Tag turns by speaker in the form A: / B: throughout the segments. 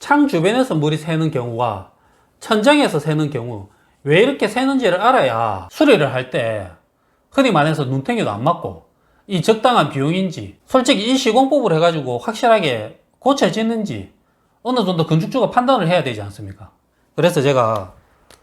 A: 창 주변에서 물이 새는 경우와 천장에서 새는 경우, 왜 이렇게 새는지를 알아야 수리를 할 때 흔히 말해서 눈탱이도 안 맞고 이 적당한 비용인지, 솔직히 이 시공법을 해가지고 확실하게 고쳐지는지 어느 정도 건축주가 판단을 해야 되지 않습니까? 그래서 제가,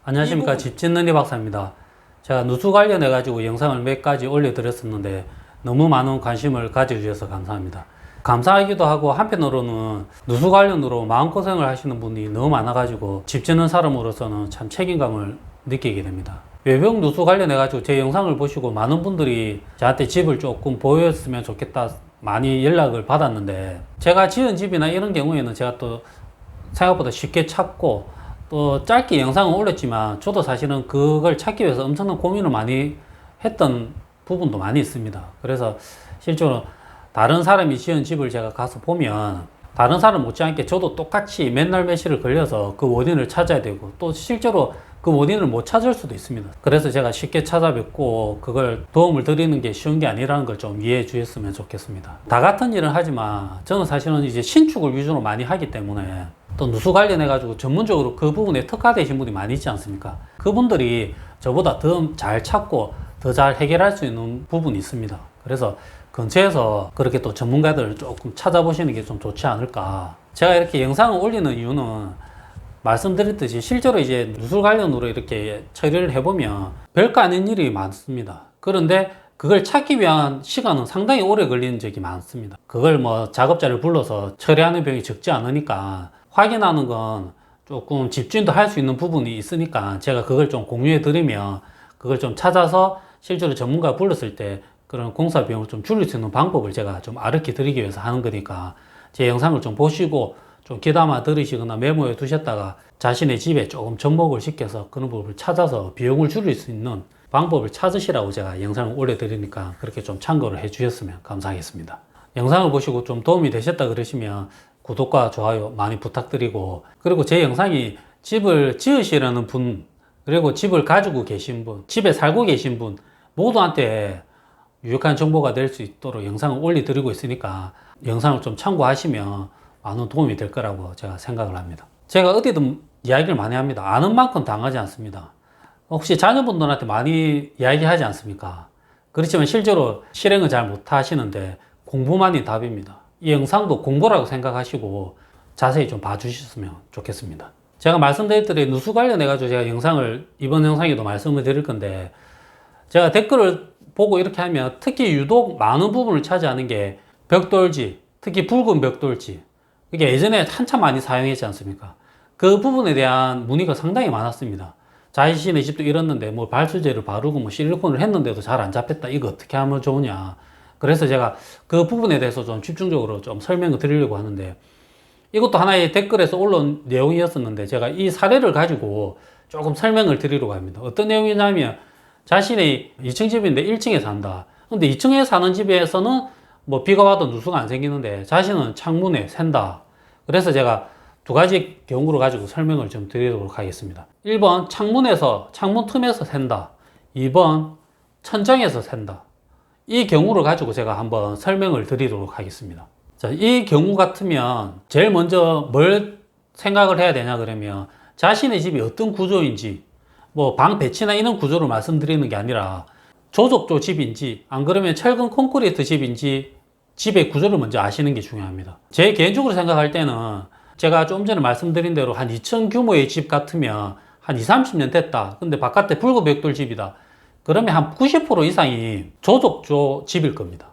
A: 안녕하십니까, 집 짓는 이 박사입니다. 제가 누수 관련해 가지고 영상을 몇 가지 올려드렸었는데 너무 많은 관심을 가져주셔서 감사합니다. 감사하기도 하고, 한편으로는 누수 관련으로 마음고생을 하시는 분이 너무 많아가지고 집 짓는 사람으로서는 참 책임감을 느끼게 됩니다. 외벽 누수 관련해 가지고 제 영상을 보시고 많은 분들이 저한테 집을 조금 보였으면 좋겠다 많이 연락을 받았는데, 제가 지은 집이나 이런 경우에는 제가 또 생각보다 쉽게 찾고 또 짧게 영상을 올렸지만 저도 사실은 그걸 찾기 위해서 엄청난 고민을 많이 했던 부분도 많이 있습니다. 그래서 실제로 다른 사람이 지은 집을 제가 가서 보면 다른 사람 못지않게 저도 똑같이 맨날 며칠을 걸려서 그 원인을 찾아야 되고, 또 실제로 그 원인을 못 찾을 수도 있습니다. 그래서 제가 쉽게 찾아뵙고 그걸 도움을 드리는 게 쉬운 게 아니라는 걸 좀 이해해 주셨으면 좋겠습니다. 다 같은 일은 하지만 저는 사실은 이제 신축을 위주로 많이 하기 때문에 또 누수 관련해 가지고 전문적으로 그 부분에 특화되신 분이 많이 있지 않습니까? 그분들이 저보다 더 잘 찾고 더 잘 해결할 수 있는 부분이 있습니다. 그래서 근처에서 그렇게 또 전문가들을 조금 찾아보시는 게 좀 좋지 않을까. 제가 이렇게 영상을 올리는 이유는 말씀드렸듯이 실제로 이제 누수 관련으로 이렇게 처리를 해보면 별거 아닌 일이 많습니다. 그런데 그걸 찾기 위한 시간은 상당히 오래 걸리는 적이 많습니다. 그걸 뭐 작업자를 불러서 처리하는 비용이 적지 않으니까 확인하는 건 조금 집주인도 할 수 있는 부분이 있으니까 제가 그걸 좀 공유해 드리면 그걸 좀 찾아서 실제로 전문가 불렀을 때 그런 공사 비용을 좀 줄일 수 있는 방법을 제가 좀 가르쳐 드리기 위해서 하는 거니까 제 영상을 좀 보시고 좀 귀담아 들으시거나 메모해 두셨다가 자신의 집에 조금 접목을 시켜서 그런 부분을 찾아서 비용을 줄일 수 있는 방법을 찾으시라고 제가 영상을 올려드리니까 그렇게 좀 참고를 해 주셨으면 감사하겠습니다. 영상을 보시고 좀 도움이 되셨다 그러시면 구독과 좋아요 많이 부탁드리고, 그리고 제 영상이 집을 지으시려는 분, 그리고 집을 가지고 계신 분, 집에 살고 계신 분 모두한테 유익한 정보가 될 수 있도록 영상을 올려드리고 있으니까 영상을 좀 참고하시면 많은 도움이 될 거라고 제가 생각을 합니다. 제가 어디든 이야기를 많이 합니다. 아는 만큼 당하지 않습니다. 혹시 자녀분들한테 많이 이야기하지 않습니까? 그렇지만 실제로 실행을 잘 못하시는데 공부만이 답입니다. 이 영상도 공부라고 생각하시고 자세히 좀 봐주셨으면 좋겠습니다. 제가 말씀드렸더니 누수 관련해 가지고 제가 영상을 이번 영상에도 말씀을 드릴 건데, 제가 댓글을 보고 이렇게 하면 특히 유독 많은 부분을 차지하는 게 벽돌지, 특히 붉은 벽돌지, 이게 예전에 한참 많이 사용했지 않습니까? 그 부분에 대한 문의가 상당히 많았습니다. 자신의 집도 이렇는데 뭐 발수제를 바르고 뭐 실리콘을 했는데도 잘 안 잡혔다, 이거 어떻게 하면 좋으냐. 그래서 제가 그 부분에 대해서 좀 집중적으로 좀 설명을 드리려고 하는데, 이것도 하나의 댓글에서 올라온 내용이었었는데 제가 이 사례를 가지고 조금 설명을 드리려고 합니다. 어떤 내용이냐면, 자신의 2층 집인데 1층에 산다. 근데 2층에 사는 집에서는 뭐 비가 와도 누수가 안 생기는데 자신은 창문에 샌다. 그래서 제가 두 가지 경우를 가지고 설명을 좀 드리도록 하겠습니다. 1번 창문에서, 창문 틈에서 샌다. 2번 천장에서 샌다. 이 경우를 가지고 제가 한번 설명을 드리도록 하겠습니다. 자, 이 경우 같으면 제일 먼저 뭘 생각을 해야 되냐 그러면, 자신의 집이 어떤 구조인지, 뭐 방 배치나 이런 구조를 말씀드리는 게 아니라 조속조 집인지 안 그러면 철근 콘크리트 집인지 집의 구조를 먼저 아시는 게 중요합니다. 제 개인적으로 생각할 때는 제가 좀 전에 말씀드린 대로 한 2층 규모의 집 같으면 한 20, 30년 됐다. 근데 바깥에 붉은 벽돌 집이다. 그러면 한 90% 이상이 조속조 집일 겁니다.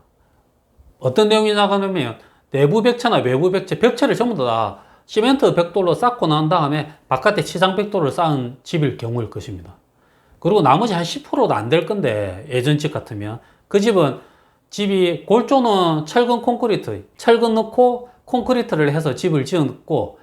A: 어떤 내용이 나가냐면 내부 벽체나 외부 벽체, 벽체를 전부 다 시멘트 벽돌로 쌓고 난 다음에 바깥에 치장 벽돌을 쌓은 집일 경우일 것입니다. 그리고 나머지 한 10%도 안 될 건데, 예전 집 같으면 그 집은 집이 골조는 철근 콘크리트, 철근 넣고 콘크리트를 해서 집을 지었고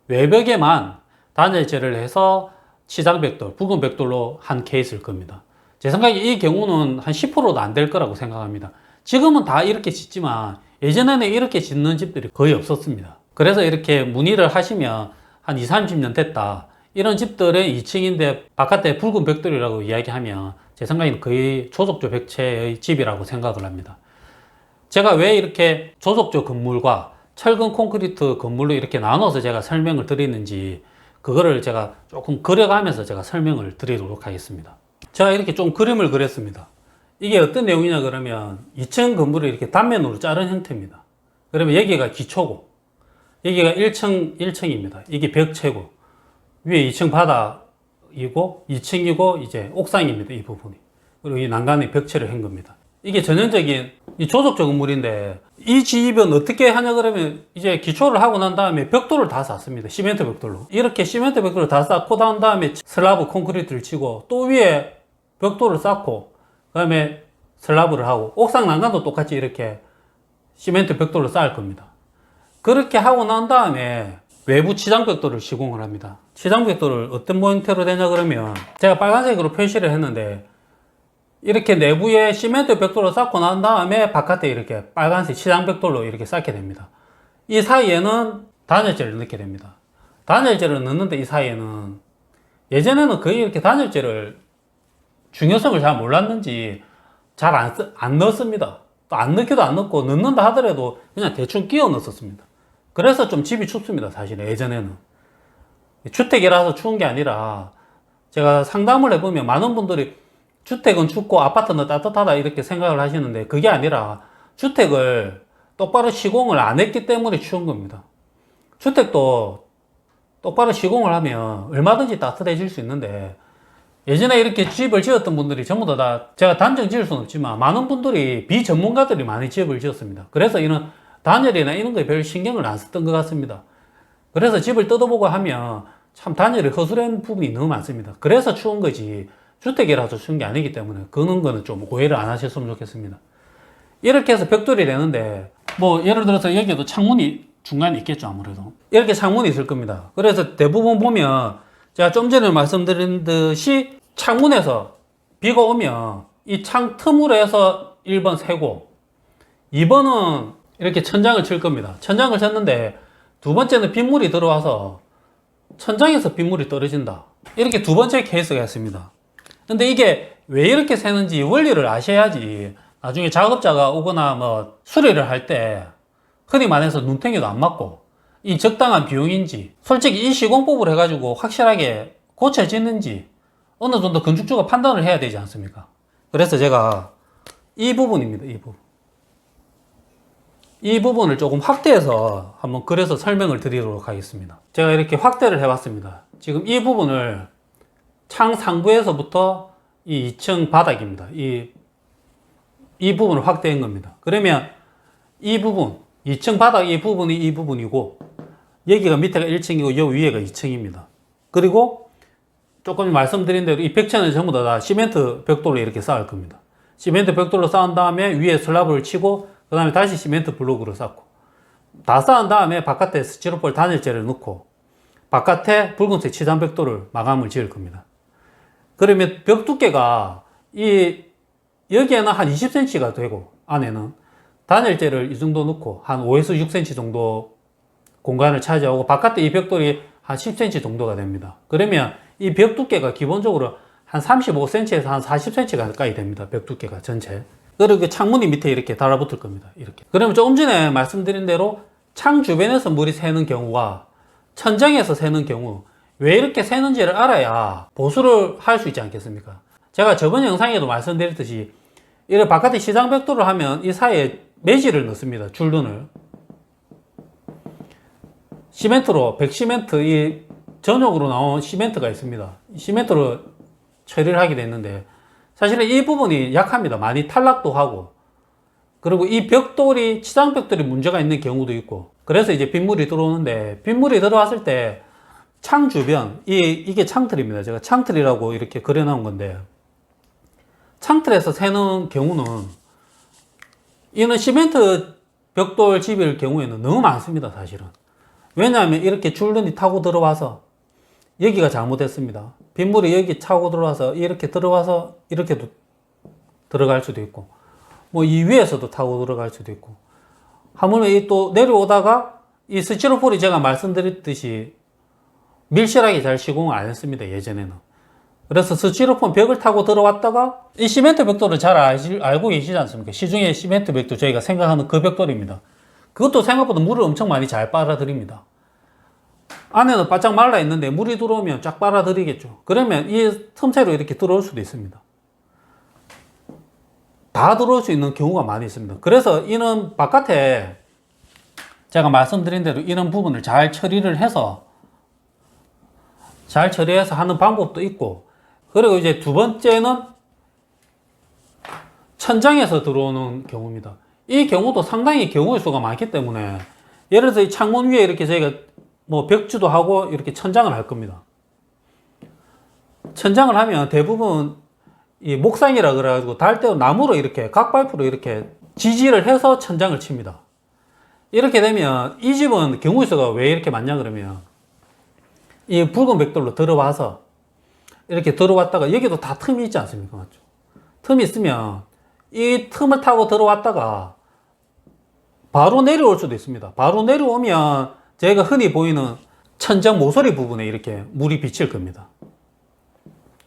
A: 외벽에만 단열재를 해서 치장 벽돌, 붉은 벽돌로 한 케이스일 겁니다. 제 생각에 이 경우는 한 10%도 안 될 거라고 생각합니다. 지금은 다 이렇게 짓지만 예전에는 이렇게 짓는 집들이 거의 없었습니다. 그래서 이렇게 문의를 하시면 한 20, 30년 됐다. 이런 집들은 2층인데 바깥에 붉은 벽돌이라고 이야기하면 제 생각에는 거의 조속조 벽체의 집이라고 생각을 합니다. 제가 왜 이렇게 조속조 건물과 철근 콘크리트 건물로 이렇게 나눠서 제가 설명을 드리는지 그거를 제가 조금 그려가면서 제가 설명을 드리도록 하겠습니다. 제가 이렇게 좀 그림을 그렸습니다. 이게 어떤 내용이냐 그러면 2층 건물을 이렇게 단면으로 자른 형태입니다. 그러면 여기가 기초고 여기가 1층입니다. 이게 벽체고 위에 2층 바닥이고 2층이고 이제 옥상입니다. 이 부분이. 그리고 이 난간에 벽체를 한 겁니다. 이게 전형적인 이 조속적 건물인데 이 집은 어떻게 하냐 그러면 이제 기초를 하고 난 다음에 벽돌을 다 쌌습니다. 시멘트 벽돌로. 이렇게 시멘트 벽돌을 다 쌓고 난 다음에 슬라브 콘크리트를 치고 또 위에 벽돌을 쌓고 그 다음에 슬라브를 하고 옥상 난간도 똑같이 이렇게 시멘트 벽돌을 쌓을 겁니다. 그렇게 하고 난 다음에 외부 치장 벽돌을 시공을 합니다. 치장 벽돌을 어떤 형태로 되냐 그러면 제가 빨간색으로 표시를 했는데 이렇게 내부에 시멘트 벽돌을 쌓고 난 다음에 바깥에 이렇게 빨간색 치장 벽돌로 이렇게 쌓게 됩니다. 이 사이에는 단열재를 넣게 됩니다. 단열재를 넣는데 이 사이에는 예전에는 거의 이렇게 단열재를 중요성을 잘 몰랐는지 잘 안 넣었습니다. 또 안 넣기도 안 넣고 넣는다 하더라도 그냥 대충 끼워 넣었습니다. 그래서 좀 집이 춥습니다. 사실 예전에는 주택이라서 추운 게 아니라 제가 상담을 해보면 많은 분들이 주택은 춥고 아파트는 따뜻하다 이렇게 생각을 하시는데 그게 아니라 주택을 똑바로 시공을 안 했기 때문에 추운 겁니다. 주택도 똑바로 시공을 하면 얼마든지 따뜻해질 수 있는데 예전에 이렇게 집을 지었던 분들이 전부 다 제가 단정 지을 수는 없지만 많은 분들이 비전문가들이 많이 집을 지었습니다. 그래서 이런 단열이나 이런 거에 별 신경을 안 썼던 것 같습니다. 그래서 집을 뜯어보고 하면 참 단열이 허술한 부분이 너무 많습니다. 그래서 추운 거지 주택이라서 추운 게 아니기 때문에 그런 거는 좀 오해를 안 하셨으면 좋겠습니다. 이렇게 해서 벽돌이 되는데 뭐 예를 들어서 여기에도 창문이 중간에 있겠죠. 아무래도 이렇게 창문이 있을 겁니다. 그래서 대부분 보면 제가 좀 전에 말씀드린 듯이 창문에서 비가 오면 이 창 틈으로 해서 1번 세고 2번은 이렇게 천장을 칠 겁니다. 천장을 쳤는데 두 번째는 빗물이 들어와서 천장에서 빗물이 떨어진다. 이렇게 두 번째 케이스가 있습니다. 근데 이게 왜 이렇게 새는지 원리를 아셔야지 나중에 작업자가 오거나 뭐 수리를 할 때 흔히 말해서 눈탱이도 안 맞고 이 적당한 비용인지 솔직히 이 시공법을 해가지고 확실하게 고쳐지는지 어느 정도 건축주가 판단을 해야 되지 않습니까? 그래서 제가 이 부분입니다. 이 부분을 조금 확대해서 한번 그려서 설명을 드리도록 하겠습니다. 제가 이렇게 확대를 해봤습니다. 지금 이 부분을 창 상부에서부터 이 2층 바닥입니다. 이 부분을 확대한 겁니다. 그러면 이 부분, 2층 바닥 이 부분이 이 부분이고 여기가 밑에가 1층이고 여기 위에가 2층입니다. 그리고 조금 말씀드린 대로 이 벽체는 전부 다 시멘트 벽돌로 이렇게 쌓을 겁니다. 시멘트 벽돌로 쌓은 다음에 위에 슬라브를 치고 그 다음에 다시 시멘트 블록으로 쌓고 다 쌓은 다음에 바깥에 스티로폴 단열재를 넣고 바깥에 붉은색 치장 벽돌을 마감을 지을 겁니다. 그러면 벽 두께가 여기에는 한 20cm가 되고 안에는 단열재를 이 정도 넣고 한 5에서 6cm 정도 공간을 차지하고 바깥에 이 벽돌이 한 10cm 정도가 됩니다. 그러면 이 벽 두께가 기본적으로 한 35cm에서 한 40cm 가까이 됩니다. 벽 두께가 전체. 그리고 창문이 밑에 이렇게 달라붙을 겁니다. 이렇게. 그러면 조금 전에 말씀드린 대로 창 주변에서 물이 새는 경우와 천장에서 새는 경우 왜 이렇게 새는지를 알아야 보수를 할 수 있지 않겠습니까? 제가 저번 영상에도 말씀드렸듯이 이런 바깥에 시장 벽돌을 하면 이 사이에 매질을 넣습니다. 줄눈을. 시멘트로, 백시멘트, 이 전용으로 나온 시멘트가 있습니다. 시멘트로 처리를 하게 됐는데 사실은 이 부분이 약합니다. 많이 탈락도 하고 그리고 이 벽돌이 치장 벽돌이 문제가 있는 경우도 있고 그래서 이제 빗물이 들어오는데 빗물이 들어왔을 때 창 주변 이게 창틀입니다. 제가 창틀이라고 이렇게 그려놓은 건데 창틀에서 새는 경우는 이는 시멘트 벽돌 집일 경우에는 너무 많습니다. 사실은 왜냐하면 이렇게 줄눈이 타고 들어와서 여기가 잘못했습니다. 빗물이 여기 차고 들어와서 이렇게 들어와서 이렇게도 들어갈 수도 있고 뭐 이 위에서도 타고 들어갈 수도 있고 하물며 또 내려오다가 이 스티로폴이 제가 말씀드렸듯이 밀실하게 잘 시공을 안 했습니다. 예전에는. 그래서 스티로폼 벽을 타고 들어왔다가 이 시멘트 벽돌을 잘 알고 계시지 않습니까? 시중에 시멘트 벽돌 저희가 생각하는 그 벽돌입니다. 그것도 생각보다 물을 엄청 많이 잘 빨아들입니다. 안에는 바짝 말라 있는데 물이 들어오면 쫙 빨아들이겠죠. 그러면 이 틈새로 이렇게 들어올 수도 있습니다. 다 들어올 수 있는 경우가 많이 있습니다. 그래서 이는 바깥에 제가 말씀드린 대로 이런 부분을 잘 처리해서 하는 방법도 있고, 그리고 이제 두 번째는 천장에서 들어오는 경우입니다. 이 경우도 상당히 경우의 수가 많기 때문에, 예를 들어서 이 창문 위에 이렇게 저희가 뭐 벽지도 하고 이렇게 천장을 할 겁니다. 천장을 하면 대부분 이 목상이라 그래가지고 달대로 나무로 이렇게 각파이프로 이렇게 지지를 해서 천장을 칩니다. 이렇게 되면 이 집은 경우의 수가 왜 이렇게 많냐 그러면, 이 붉은 벽돌로 들어와서 이렇게 들어왔다가 여기도 다 틈이 있지 않습니까? 맞죠? 틈이 있으면 이 틈을 타고 들어왔다가 바로 내려올 수도 있습니다. 바로 내려오면 저희가 흔히 보이는 천장 모서리 부분에 이렇게 물이 비칠 겁니다.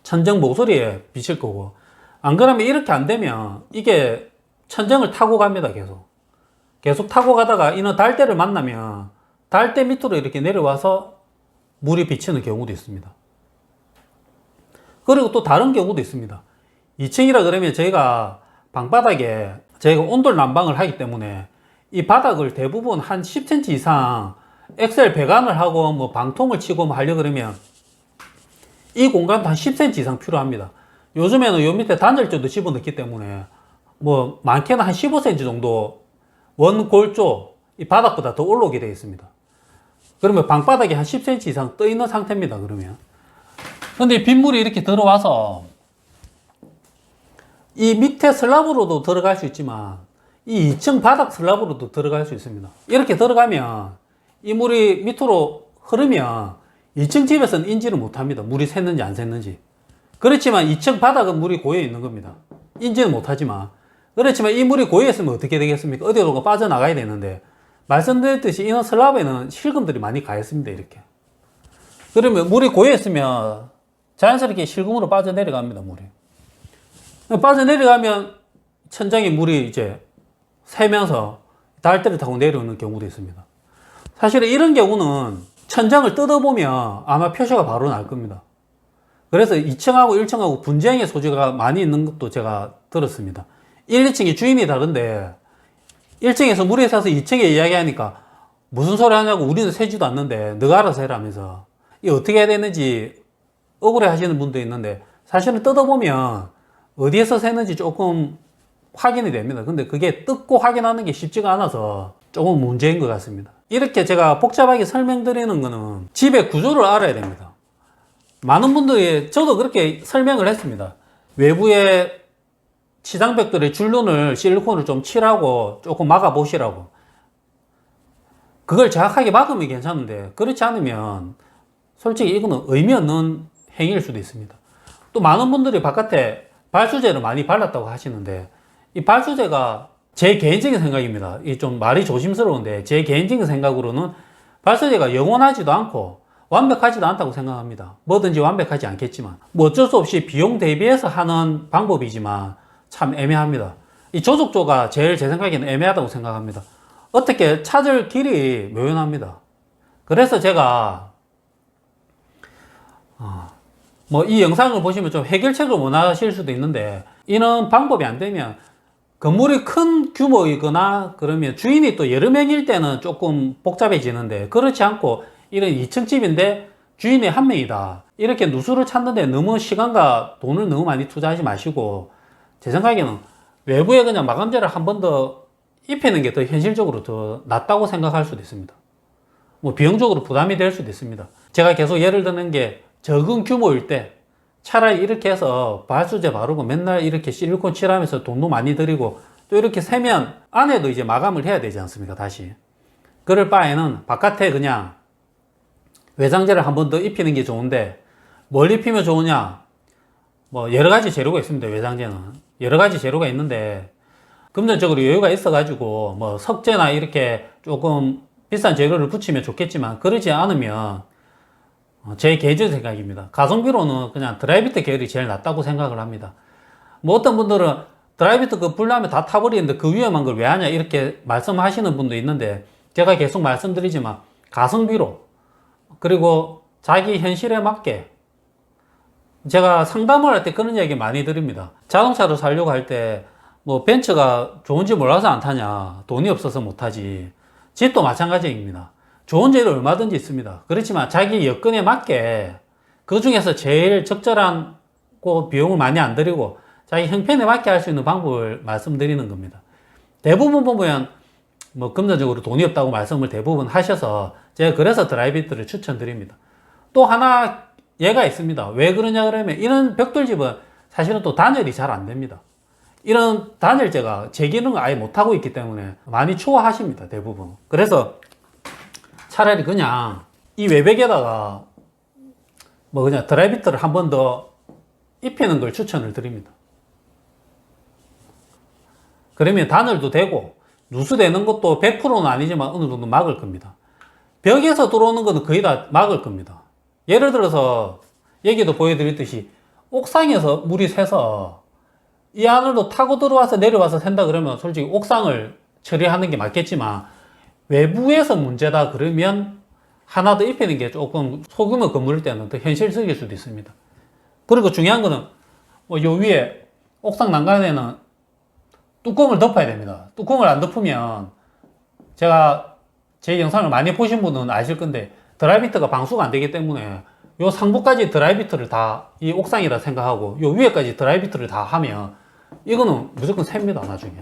A: 천장 모서리에 비칠 거고, 안 그러면 이렇게 안 되면 이게 천장을 타고 갑니다. 계속 타고 가다가 이는 달대를 만나면 달대 밑으로 이렇게 내려와서 물이 비치는 경우도 있습니다. 그리고 또 다른 경우도 있습니다. 2층이라 그러면 저희가 방바닥에 저희가 온돌 난방을 하기 때문에 이 바닥을 대부분 한 10cm 이상 엑셀 배관을 하고 뭐 방통을 치고 뭐 하려 그러면 이 공간도 한 10cm 이상 필요합니다. 요즘에는 요 밑에 단열재도 집어넣기 때문에 뭐 많게는 한 15cm 정도 원골조 이 바닥보다 더 올라오게 되어 있습니다. 그러면 방바닥에 한 10cm 이상 떠 있는 상태입니다. 그러면 근데 빗물이 이렇게 들어와서 이 밑에 슬랍으로도 들어갈 수 있지만 이 2층 바닥 슬랍으로도 들어갈 수 있습니다. 이렇게 들어가면 이 물이 밑으로 흐르면 2층 집에서는 인지를 못합니다. 물이 샜는지 안 샜는지. 그렇지만 2층 바닥은 물이 고여 있는 겁니다. 인지는 못하지만. 그렇지만 이 물이 고여 있으면 어떻게 되겠습니까? 어디로 빠져나가야 되는데, 말씀드렸듯이 이런 슬랍에는 실금들이 많이 가 있습니다. 이렇게. 그러면 물이 고여 있으면 자연스럽게 실금으로 빠져내려갑니다. 물이. 빠져내려가면 천장에 물이 이제 새면서 달대를 타고 내려오는 경우도 있습니다. 사실은 이런 경우는 천장을 뜯어보면 아마 표시가 바로 날 겁니다. 그래서 2층하고 1층하고 분쟁의 소지가 많이 있는 것도 제가 들었습니다. 1, 2층이 주인이 다른데 1층에서 물이 새서 2층에 이야기하니까 무슨 소리 하냐고, 우리는 새지도 않는데 너가 알아서 해라 하면서 이게 어떻게 해야 되는지 억울해 하시는 분도 있는데, 사실은 뜯어보면 어디에서 새는지 조금 확인이 됩니다. 근데 그게 뜯고 확인하는 게 쉽지가 않아서 조금 문제인 것 같습니다. 이렇게 제가 복잡하게 설명드리는 거는 집의 구조를 알아야 됩니다. 많은 분들이, 저도 그렇게 설명을 했습니다. 외부에 치장벽돌에 줄눈을 실리콘을 좀 칠하고 조금 막아 보시라고. 그걸 정확하게 막으면 괜찮은데 그렇지 않으면 솔직히 이거는 의미 없는 행위일 수도 있습니다. 또 많은 분들이 바깥에 발수제를 많이 발랐다고 하시는데, 이 발수제가 제 개인적인 생각입니다. 이 좀 말이 조심스러운데 제 개인적인 생각으로는 발수제가 영원하지도 않고 완벽하지도 않다고 생각합니다. 뭐든지 완벽하지 않겠지만 뭐 어쩔 수 없이 비용 대비해서 하는 방법이지만 참 애매합니다. 이 조족조가 제일 제 생각에는 애매하다고 생각합니다. 어떻게 찾을 길이 묘연합니다. 그래서 제가 뭐 이 영상을 보시면 좀 해결책을 원하실 수도 있는데, 이런 방법이 안 되면 건물이 큰 규모이거나 그러면 주인이 또 여러 명일 때는 조금 복잡해지는데, 그렇지 않고 이런 2층 집인데 주인이 한 명이다, 이렇게 누수를 찾는데 너무 시간과 돈을 너무 많이 투자하지 마시고, 제 생각에는 외부에 그냥 마감재를 한 번 더 입히는 게 더 현실적으로 더 낫다고 생각할 수도 있습니다. 뭐 비용적으로 부담이 될 수도 있습니다. 제가 계속 예를 드는 게, 적은 규모일 때 차라리 이렇게 해서 발수제 바르고 맨날 이렇게 실리콘 칠하면서 돈도 많이 들이고 또 이렇게 세면 안에도 이제 마감을 해야 되지 않습니까? 다시. 그럴 바에는 바깥에 그냥 외장재를 한 번 더 입히는 게 좋은데, 뭘 입히면 좋으냐? 뭐 여러 가지 재료가 있습니다. 외장재는 여러 가지 재료가 있는데, 금전적으로 여유가 있어 가지고 뭐 석재나 이렇게 조금 비싼 재료를 붙이면 좋겠지만, 그러지 않으면 제 개인적인 생각입니다. 가성비로는 그냥 드라이비트 계열이 제일 낫다고 생각을 합니다. 뭐 어떤 분들은 드라이비트 그 불 나면 다 타버리는데 그 위험한 걸 왜 하냐 이렇게 말씀하시는 분도 있는데, 제가 계속 말씀드리지만 가성비로, 그리고 자기 현실에 맞게, 제가 상담을 할 때 그런 얘기 많이 드립니다. 자동차를 사려고 할 때 뭐 벤츠가 좋은지 몰라서 안 타냐, 돈이 없어서 못 타지. 집도 마찬가지입니다. 좋은 재료 얼마든지 있습니다. 그렇지만 자기 여건에 맞게 그 중에서 제일 적절한 비용을 많이 안 들이고 자기 형편에 맞게 할 수 있는 방법을 말씀드리는 겁니다. 대부분 보면 뭐 금전적으로 돈이 없다고 말씀을 대부분 하셔서 제가 그래서 드라이비트를 추천드립니다. 또 하나 예가 있습니다. 왜 그러냐 그러면 이런 벽돌집은 사실은 또 단열이 잘 안 됩니다. 이런 단열재가 제 기능을 아예 못하고 있기 때문에 많이 추워하십니다. 대부분. 그래서 차라리 그냥 이 외벽에다가 뭐 그냥 드라이비트를 한 번 더 입히는 걸 추천을 드립니다. 그러면 단열도 되고 누수되는 것도 100%는 아니지만 어느 정도 막을 겁니다. 벽에서 들어오는 것은 거의 다 막을 겁니다. 예를 들어서 여기도 보여드렸듯이 옥상에서 물이 새서 이 안으로 타고 들어와서 내려와서 샌다 그러면 솔직히 옥상을 처리하는 게 맞겠지만, 외부에서 문제다 그러면 하나 더 입히는 게 조금 소규모 건물일 때는 더 현실적일 수도 있습니다. 그리고 중요한 거는 뭐 요 위에 옥상 난간에는 뚜껑을 덮어야 됩니다. 뚜껑을 안 덮으면, 제가 제 영상을 많이 보신 분은 아실 건데 드라이비트가 방수가 안 되기 때문에 요 상부까지 드라이비트를 다 이 옥상이라 생각하고 요 위에까지 드라이비트를 다 하면 이거는 무조건 셉니다, 나중에.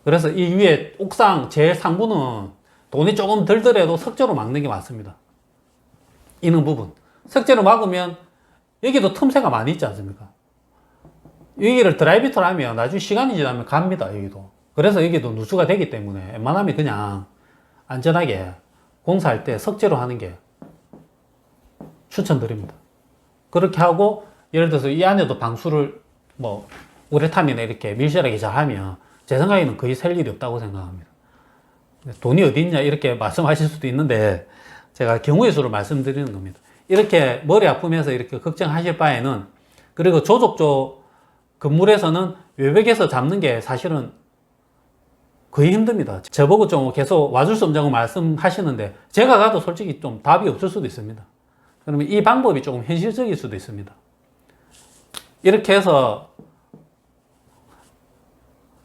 A: 그래서 이 위에 옥상 제일 상부는 돈이 조금 들더라도 석재로 막는 게 맞습니다. 이는 부분. 석재로 막으면 여기도 틈새가 많이 있지 않습니까? 여기를 드라이비트로 하면 나중에 시간이 지나면 갑니다, 여기도. 그래서 여기도 누수가 되기 때문에 웬만하면 그냥 안전하게 공사할 때 석재로 하는 게 추천드립니다. 그렇게 하고, 예를 들어서 이 안에도 방수를 뭐 우레탄이나 이렇게 밀실하게 잘 하면 제 생각에는 거의 셀 일이 없다고 생각합니다. 돈이 어디 있냐 이렇게 말씀하실 수도 있는데 제가 경우의 수를 말씀드리는 겁니다. 이렇게 머리 아프면서 이렇게 걱정하실 바에는, 그리고 조족조 건물에서는 외벽에서 잡는 게 사실은 거의 힘듭니다. 저보고 좀 계속 와줄 수 없냐고 말씀하시는데 제가 가도 솔직히 좀 답이 없을 수도 있습니다. 그러면 이 방법이 조금 현실적일 수도 있습니다. 이렇게 해서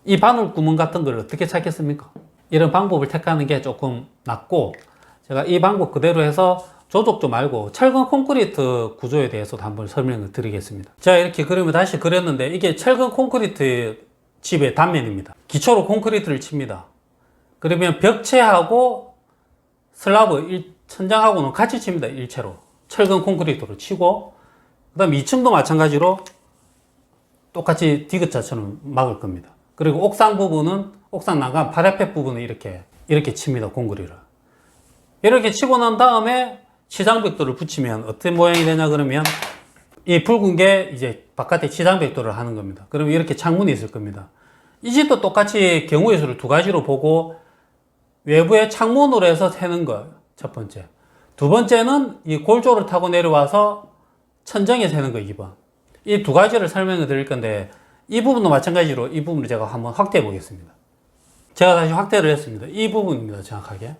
A: 이 바늘 구멍 같은 걸 어떻게 찾겠습니까? 이런 방법을 택하는 게 조금 낫고, 제가 이 방법 그대로 해서 조족조 말고 철근 콘크리트 구조에 대해서도 한번 설명을 드리겠습니다. 자, 이렇게 그림을 다시 그렸는데 이게 철근 콘크리트 집의 단면입니다. 기초로 콘크리트를 칩니다. 그러면 벽체하고 슬라브 천장하고는 같이 칩니다. 일체로 철근 콘크리트로 치고, 그 다음 2층도 마찬가지로 똑같이 디귿자처럼 막을 겁니다. 그리고 옥상 부분은 옥상 난간 파라펫 부분을 이렇게 칩니다. 콘크리트를 이렇게 치고 난 다음에 치장벽돌을 붙이면 어떤 모양이 되냐 그러면 이 붉은 게 이제 바깥에 치장벽돌을 하는 겁니다. 그러면 이렇게 창문이 있을 겁니다. 이 집도 똑같이 경우의 수를 두 가지로 보고 외부에 창문으로 해서 세는 거 첫 번째, 두 번째는 이 골조를 타고 내려와서 천정에 세는 거 2번. 이 두 가지를 설명을 드릴 건데, 이 부분도 마찬가지로 이 부분을 제가 한번 확대해 보겠습니다. 제가 다시 확대를 했습니다. 이 부분입니다. 정확하게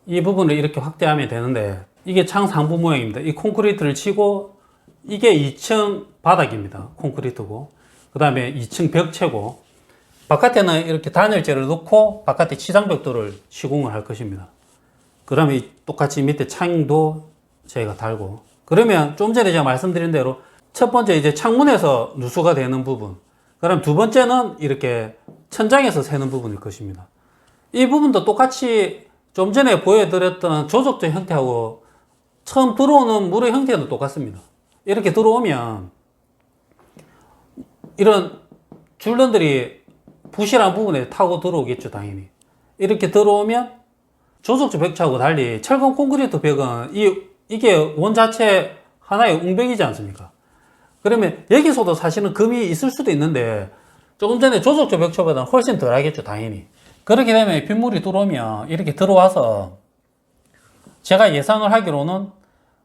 A: 이 부분을 이렇게 확대하면 되는데, 이게 창 상부 모양입니다. 이 콘크리트를 치고 이게 2층 바닥입니다. 콘크리트고, 그 다음에 2층 벽체고, 바깥에는 이렇게 단열재를 넣고 바깥에 치장벽돌을 시공을 할 것입니다. 그 다음에 똑같이 밑에 창도 저희가 달고, 그러면 좀 전에 제가 말씀드린 대로 첫 번째 이제 창문에서 누수가 되는 부분, 그럼 두 번째는 이렇게 천장에서 새는 부분일 것입니다. 이 부분도 똑같이 좀 전에 보여드렸던 조족조 형태하고 처음 들어오는 물의 형태도 똑같습니다. 이렇게 들어오면 이런 줄눈들이 부실한 부분에 타고 들어오겠죠, 당연히. 이렇게 들어오면 조족조 벽체하고 달리 철근 콘크리트 벽은 이게 원 자체 하나의 웅벽이지 않습니까? 그러면 여기서도 사실은 금이 있을 수도 있는데 조금 전에 조족조 벽체보다는 훨씬 덜 하겠죠, 당연히. 그렇게 되면 빗물이 들어오면 이렇게 들어와서 제가 예상을 하기로는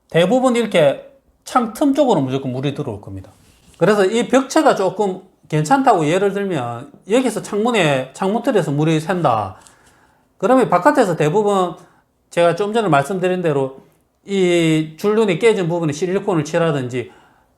A: 대부분 이렇게 창 틈 쪽으로 무조건 물이 들어올 겁니다. 그래서 이 벽체가 조금 괜찮다고 예를 들면 여기서 창문틀에서 물이 샌다. 그러면 바깥에서 대부분 제가 좀 전에 말씀드린 대로 이 줄눈이 깨진 부분에 실리콘을 칠하든지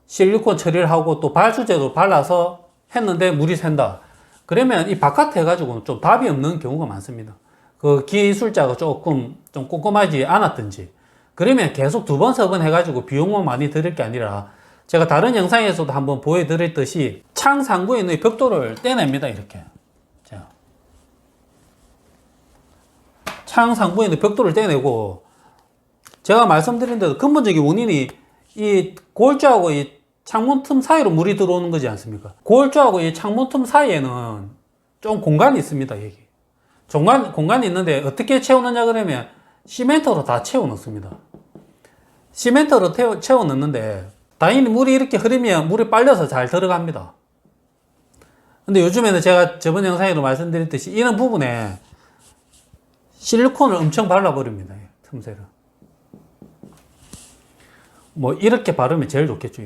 A: 실리콘 처리를 하고 또 발수제도 발라서 했는데 물이 샌다. 그러면 이 바깥에 해가지고는 좀 답이 없는 경우가 많습니다. 그 기술자가 조금 좀 꼼꼼하지 않았든지. 그러면 계속 두 번, 세 번 해가지고 비용만 많이 들을 게 아니라 제가 다른 영상에서도 한번 보여드렸듯이 창 상부에 있는 벽돌을 떼냅니다. 이렇게. 자. 창 상부에 있는 벽돌을 떼내고 제가 말씀드린 대로 근본적인 원인이 이 골조하고 이 창문 틈 사이로 물이 들어오는 거지 않습니까? 골조하고 이 창문 틈 사이에는 좀 공간이 있습니다. 여기. 공간이 있는데 어떻게 채우느냐 그러면 시멘트로 다 채워 넣습니다. 시멘트로 채워 넣는데 당연히 물이 이렇게 흐르면 물이 빨려서 잘 들어갑니다. 근데 요즘에는 제가 저번 영상에도 말씀드렸듯이 이런 부분에 실리콘을 엄청 발라버립니다. 틈새를. 뭐 이렇게 바르면 제일 좋겠죠.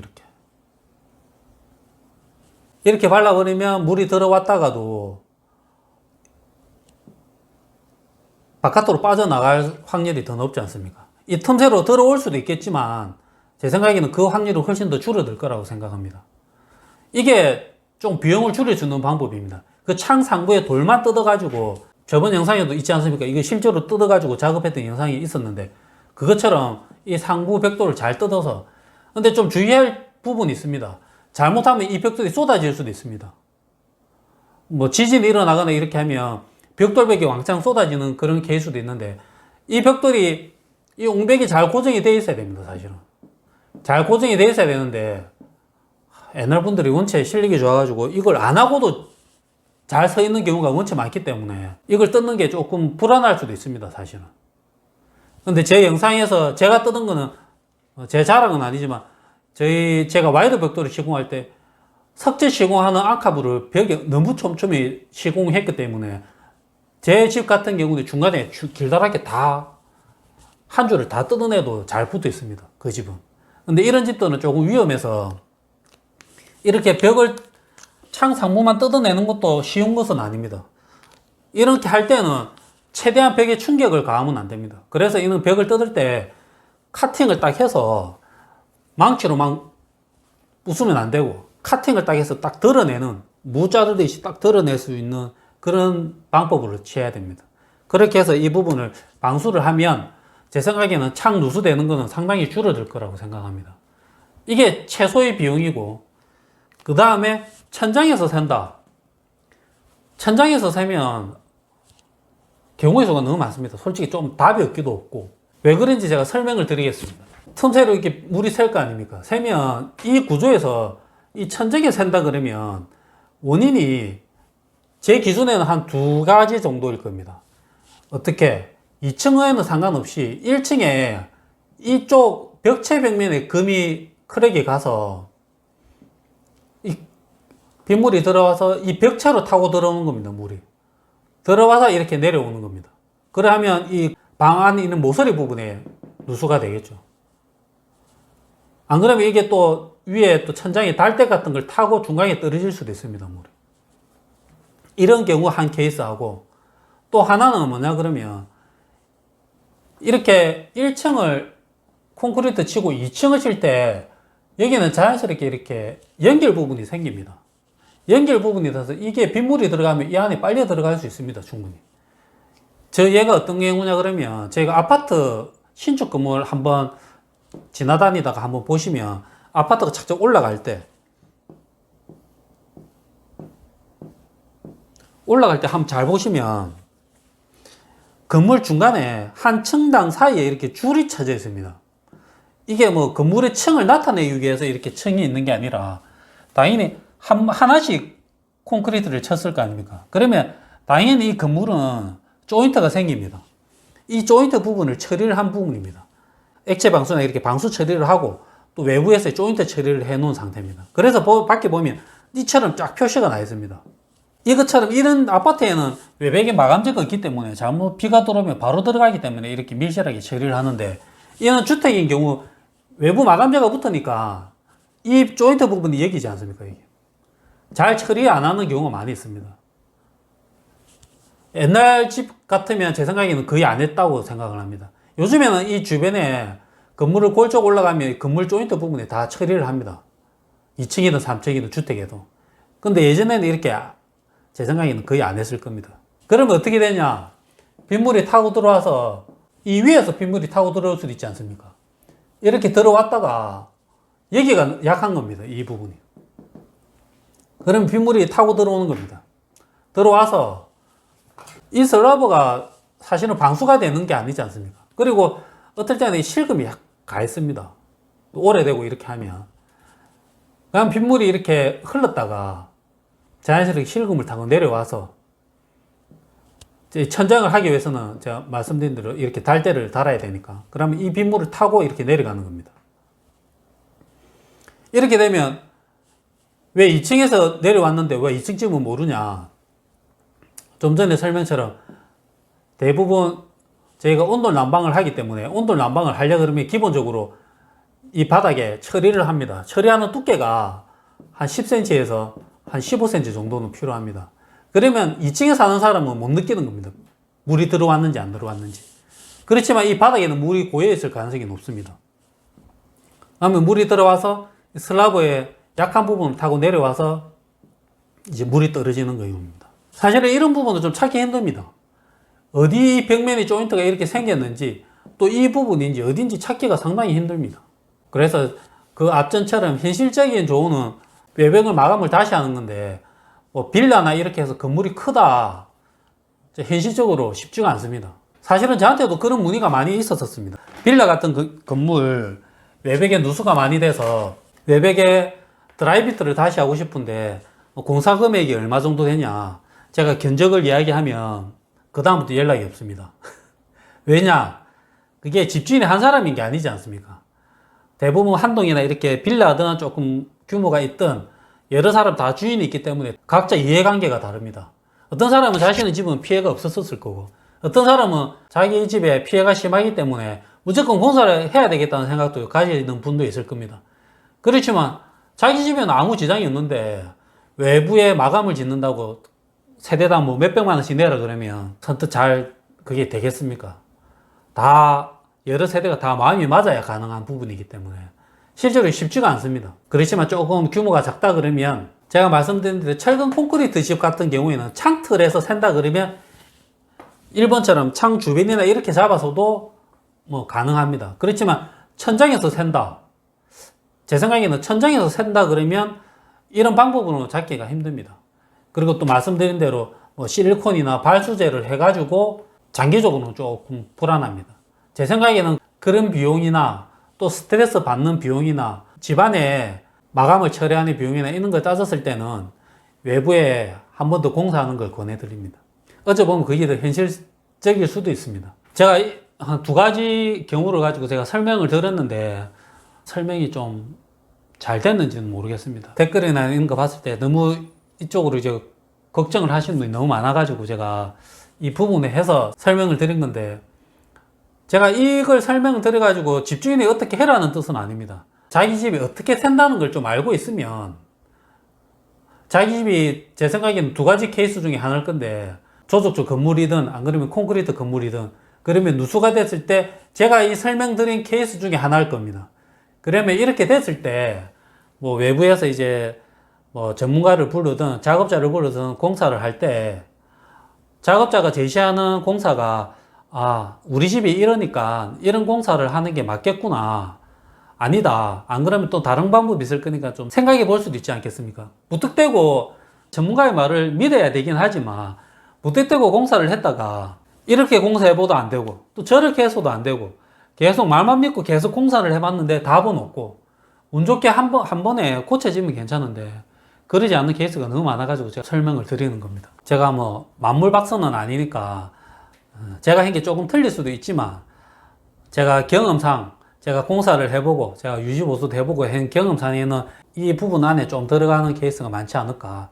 A: 이렇게 발라버리면 물이 들어왔다가도 바깥으로 빠져나갈 확률이 더 높지 않습니까? 이 틈새로 들어올 수도 있겠지만 제 생각에는 그 확률은 훨씬 더 줄어들 거라고 생각합니다. 이게 좀 비용을 줄여주는 방법입니다. 그 창 상부에 돌만 뜯어가지고 저번 영상에도 있지 않습니까? 이거 실제로 뜯어가지고 작업했던 영상이 있었는데 그것처럼 이 상부 벽돌을 잘 뜯어서 근데 좀 주의할 부분이 있습니다. 잘못하면 이 벽돌이 쏟아질 수도 있습니다. 뭐 지진이 일어나거나 이렇게 하면 벽돌벽이 왕창 쏟아지는 그런 케이스도 있는데 이 벽돌이 이 옹벽이 잘 고정이 되어 있어야 됩니다. 사실은 잘 고정이 되어 있어야 되는데 옛날 분들이 원체 실력이 좋아가지고 이걸 안 하고도 잘 서 있는 경우가 원체 많기 때문에 이걸 뜯는 게 조금 불안할 수도 있습니다. 사실은. 근데 제 영상에서 제가 뜯은 거는 제 자랑은 아니지만 제가 와이드 벽돌을 시공할 때 석재 시공하는 앙카부를 벽에 너무 촘촘히 시공했기 때문에 제 집 같은 경우는 중간에 길다랗게 다 한 줄을 다 뜯어내도 잘 붙어 있습니다. 그 집은. 근데 이런 집들은 조금 위험해서 이렇게 벽을 창 상부만 뜯어내는 것도 쉬운 것은 아닙니다. 이렇게 할 때는 최대한 벽에 충격을 가하면 안 됩니다. 그래서 이런 벽을 뜯을 때 카팅을 딱 해서 망치로 막 부수면 안 되고 카팅을 딱 해서 딱 드러내는 무 자르듯이 딱 드러낼 수 있는 그런 방법으로 취해야 됩니다. 그렇게 해서 이 부분을 방수를 하면 제 생각에는 창 누수되는 거는 상당히 줄어들 거라고 생각합니다. 이게 최소의 비용이고 그 다음에 천장에서 샌다. 천장에서 세면 경우의 수가 너무 많습니다. 솔직히 좀 답이 없기도 없고 왜 그런지 제가 설명을 드리겠습니다. 틈새로 이렇게 물이 셀 거 아닙니까? 세면 이 구조에서 이 천장에 샌다 그러면 원인이 제 기준에는 한 두 가지 정도일 겁니다. 어떻게? 2층에는 상관없이 1층에 이쪽 벽체 벽면에 금이 크랙이 가서 이 빗물이 들어와서 이 벽체로 타고 들어오는 겁니다. 물이 들어와서 이렇게 내려오는 겁니다. 그러면 이 방 안에 있는 모서리 부분에 누수가 되겠죠. 안 그러면 이게 또 위에 또 천장에 달대 같은 걸 타고 중간에 떨어질 수도 있습니다. 물이. 이런 경우 한 케이스하고 또 하나는 뭐냐 그러면 이렇게 1층을 콘크리트 치고 2층을 칠 때 여기는 자연스럽게 이렇게 연결 부분이 생깁니다. 연결 부분이 돼서 이게 빗물이 들어가면 이 안에 빨려 들어갈 수 있습니다. 충분히. 얘가 어떤 경우냐 그러면 저희가 아파트 신축 건물 한번 지나다니다가 한번 보시면 아파트가 착착 올라갈 때 한번 잘 보시면 건물 중간에 한 층당 사이에 이렇게 줄이 쳐져 있습니다. 이게 뭐 건물의 층을 나타내기 위해서 이렇게 층이 있는 게 아니라 당연히 하나씩 콘크리트를 쳤을 거 아닙니까? 그러면 당연히 이 건물은 조인트가 생깁니다. 이 조인트 부분을 처리를 한 부분입니다. 액체 방수나 이렇게 방수 처리를 하고 또 외부에서 조인트 처리를 해 놓은 상태입니다. 그래서 밖에 보면 이처럼 쫙 표시가 나 있습니다. 이것처럼 이런 아파트에는 외벽에 마감재가 있기 때문에 잘못 비가 들어오면 바로 들어가기 때문에 이렇게 밀실하게 처리를 하는데 이런 주택인 경우 외부 마감재가 붙으니까 이 조인트 부분이 여기지 않습니까? 이게. 잘 처리 안 하는 경우가 많이 있습니다. 옛날 집 같으면 제 생각에는 거의 안 했다고 생각을 합니다. 요즘에는 이 주변에 건물을 골쪽 올라가면 건물 조인트 부분에 다 처리를 합니다. 2층이든 3층이든 주택에도. 근데 예전에는 이렇게 제 생각에는 거의 안 했을 겁니다. 그러면 어떻게 되냐? 빗물이 타고 들어와서 이 위에서 빗물이 타고 들어올 수도 있지 않습니까? 이렇게 들어왔다가 여기가 약한 겁니다. 이 부분이. 그러면 빗물이 타고 들어오는 겁니다. 들어와서 이 슬러브가 사실은 방수가 되는 게 아니지 않습니까? 그리고 어떨 때는 실금이 가 있습니다. 오래되고 이렇게 하면. 그냥 빗물이 이렇게 흘렀다가 자연스럽게 실금을 타고 내려와서 천장을 하기 위해서는 제가 말씀드린 대로 이렇게 달대를 달아야 되니까. 그러면 이 빗물을 타고 이렇게 내려가는 겁니다. 이렇게 되면 왜 2층에서 내려왔는데 왜 2층 집은 모르냐? 좀 전에 설명처럼 대부분 저희가 온돌 난방을 하기 때문에 온돌 난방을 하려 그러면 기본적으로 이 바닥에 처리를 합니다. 처리하는 두께가 한 10cm에서 한 15cm 정도는 필요합니다. 그러면 2층에 사는 사람은 못 느끼는 겁니다. 물이 들어왔는지 안 들어왔는지. 그렇지만 이 바닥에는 물이 고여 있을 가능성이 높습니다. 그러면 물이 들어와서 슬라브의 약한 부분을 타고 내려와서 이제 물이 떨어지는 겁니다. 사실은 이런 부분도 좀 찾기 힘듭니다. 어디 벽면이 조인트가 이렇게 생겼는지 또 이 부분인지 어딘지 찾기가 상당히 힘듭니다. 그래서 그 앞전처럼 현실적인 조언은 외벽을 마감을 다시 하는 건데 뭐 빌라나 이렇게 해서 건물이 크다 현실적으로 쉽지가 않습니다. 사실은 저한테도 그런 문의가 많이 있었습니다. 빌라 같은 그 건물 외벽에 누수가 많이 돼서 외벽에 드라이비트를 다시 하고 싶은데 공사 금액이 얼마 정도 되냐 제가 견적을 이야기하면 그 다음부터 연락이 없습니다. 왜냐? 그게 집주인이 한 사람인 게 아니지 않습니까? 대부분 한 동이나 이렇게 빌라든 조금 규모가 있든 여러 사람 다 주인이 있기 때문에 각자 이해관계가 다릅니다. 어떤 사람은 자신의 집은 피해가 없었을 거고 어떤 사람은 자기 집에 피해가 심하기 때문에 무조건 공사를 해야 되겠다는 생각도 가지는 분도 있을 겁니다. 그렇지만 자기 집에는 아무 지장이 없는데 외부에 마감을 짓는다고 세대당 뭐 몇백만 원씩 내라 그러면 선뜻 잘 그게 되겠습니까? 다 여러 세대가 다 마음이 맞아야 가능한 부분이기 때문에 실제로 쉽지가 않습니다. 그렇지만 조금 규모가 작다 그러면 제가 말씀드린 대로 철근 콘크리트 집 같은 경우에는 창틀에서 샌다 그러면 1번처럼 창 주변이나 이렇게 잡아서도 뭐 가능합니다. 그렇지만 천장에서 샌다. 제 생각에는 천장에서 샌다 그러면 이런 방법으로 잡기가 힘듭니다. 그리고 또 말씀드린 대로 뭐 실리콘이나 발수제를 해가지고 장기적으로는 조금 불안합니다. 제 생각에는 그런 비용이나 또 스트레스 받는 비용이나 집안에 마감을 처리하는 비용이나 이런 걸 따졌을 때는 외부에 한 번 더 공사하는 걸 권해드립니다. 어찌 보면 그게 더 현실적일 수도 있습니다. 제가 한 두 가지 경우를 가지고 제가 설명을 드렸는데 설명이 좀 잘 됐는지는 모르겠습니다. 댓글이나 이런 거 봤을 때 너무 이쪽으로 이제 걱정을 하시는 분이 너무 많아가지고 제가 이 부분에 해서 설명을 드린 건데 제가 이걸 설명을 드려가지고 집주인이 어떻게 해라는 뜻은 아닙니다. 자기 집이 어떻게 샌다는 걸 좀 알고 있으면 자기 집이 제 생각에는 두 가지 케이스 중에 하나일 건데 조속주 건물이든 안 그러면 콘크리트 건물이든 그러면 누수가 됐을 때 제가 이 설명드린 케이스 중에 하나일 겁니다. 그러면 이렇게 됐을 때 뭐 외부에서 이제 뭐 전문가를 부르든 작업자를 부르든 공사를 할 때 작업자가 제시하는 공사가 아 우리 집이 이러니까 이런 공사를 하는 게 맞겠구나 아니다 안 그러면 또 다른 방법이 있을 거니까 좀 생각해 볼 수도 있지 않겠습니까? 무턱대고 전문가의 말을 믿어야 되긴 하지만 무턱대고 공사를 했다가 이렇게 공사해봐도 안 되고 또 저렇게 해서도 안 되고 계속 말만 믿고 계속 공사를 해봤는데 답은 없고 운 좋게 한 번에 고쳐지면 괜찮은데 그러지 않는 케이스가 너무 많아가지고 제가 설명을 드리는 겁니다. 제가 뭐 만물박사는 아니니까 제가 한 게 조금 틀릴 수도 있지만 제가 경험상 제가 공사를 해보고 제가 유지보수도 해보고 한 경험상에는 이 부분 안에 좀 들어가는 케이스가 많지 않을까.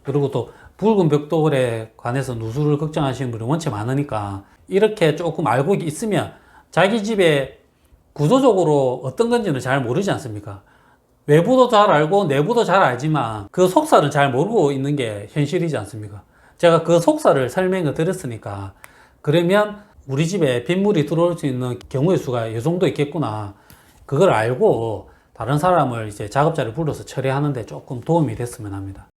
A: 그리고 또 붉은 벽돌에 관해서 누수를 걱정하시는 분이 원체 많으니까 이렇게 조금 알고 있으면 자기 집에 구조적으로 어떤 건지는 잘 모르지 않습니까? 외부도 잘 알고 내부도 잘 알지만 그 속살을 잘 모르고 있는 게 현실이지 않습니까? 제가 그 속살을 설명을 드렸으니까 그러면 우리 집에 빗물이 들어올 수 있는 경우의 수가 이 정도 있겠구나. 그걸 알고 다른 사람을 이제 작업자를 불러서 처리하는데 조금 도움이 됐으면 합니다.